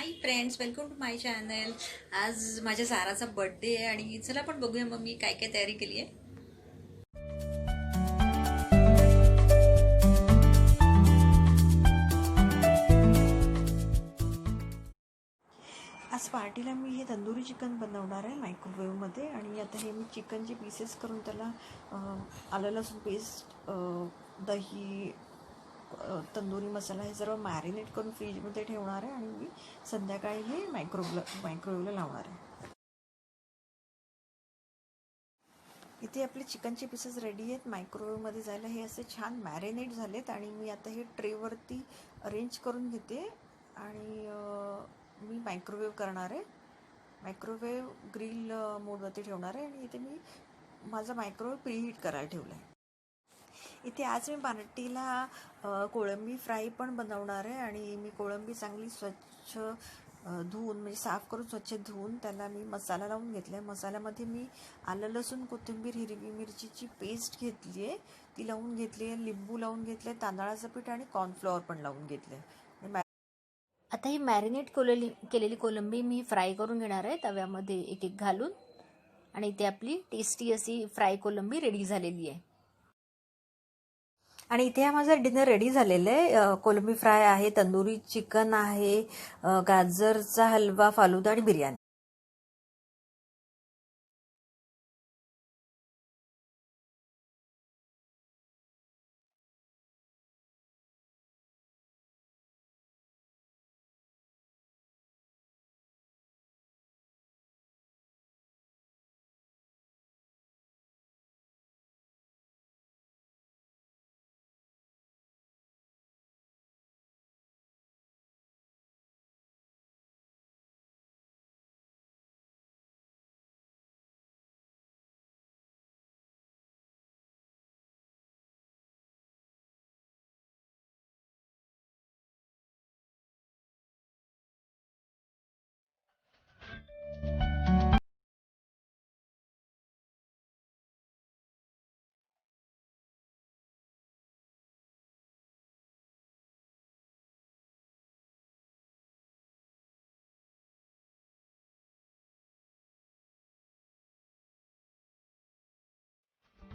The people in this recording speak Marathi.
High friends, welcome to my channel. आज माझ्या साराचा बर्थडे आहे आणि चला आपण बघूया मग मी काय काय तयारी केली आहे. आज पार्टीला मी हे तंदुरी चिकन बनवणार आहे मायक्रोवेव्हमध्ये. आणि आता हे मी चिकनचे पीसेस करून त्याला आलं लसूण पेस्ट, दही, तंदुरी मसाला हे सर्व मॅरिनेट करून फ्रीजमध्ये ठेवणार आहे आणि मी संध्याकाळी हे मायक्रोवेव्हला लावणार आहे. इथे आपले चिकनचे पीसेस रेडी आहेत मायक्रोवेव्हमध्ये जायला. हे असे छान मॅरिनेट झालेत आणि मी आता हे ट्रेवरती अरेंज करून घेते आणि मी मायक्रोवेव्ह करणार आहे. मायक्रोवेव्ह ग्रिल मोडवरती ठेवणार आहे आणि इथे मी माझा मायक्रोवेव्ह प्रीहीट करायला ठेवला आहे. इथे आज मी पार्टीला कोळंबी फ्राय पण बनवणार आहे आणि मी कोळंबी चांगली स्वच्छ धुवून म्हणजे साफ करून स्वच्छ धुवून त्याला मी मसाला लावून घेतला आहे. मसाल्यामध्ये मी आलं लसूण कोथिंबीर हिरवी मिरचीची पेस्ट घेतली आहे, ती लावून घेतली आहे, लिंबू लावून घेतलं आहे, तांदळाचं पीठ आणि कॉर्नफ्लॉवर पण लावून घेतलं आहे. आता ही मॅरिनेट केलेली कोलंबी मी फ्राय करून घेणार आहे तव्यामध्ये एक एक घालून. आणि इथे आपली टेस्टी अशी फ्राय कोलंबी रेडी झालेली आहे. आणि इथे हा माझा डिनर रेडी झालेलं आहे. कोलंबी फ्राय आहे, तंदुरी चिकन आहे, गाजरचा हलवा, फालुदा आणि बिर्याणी.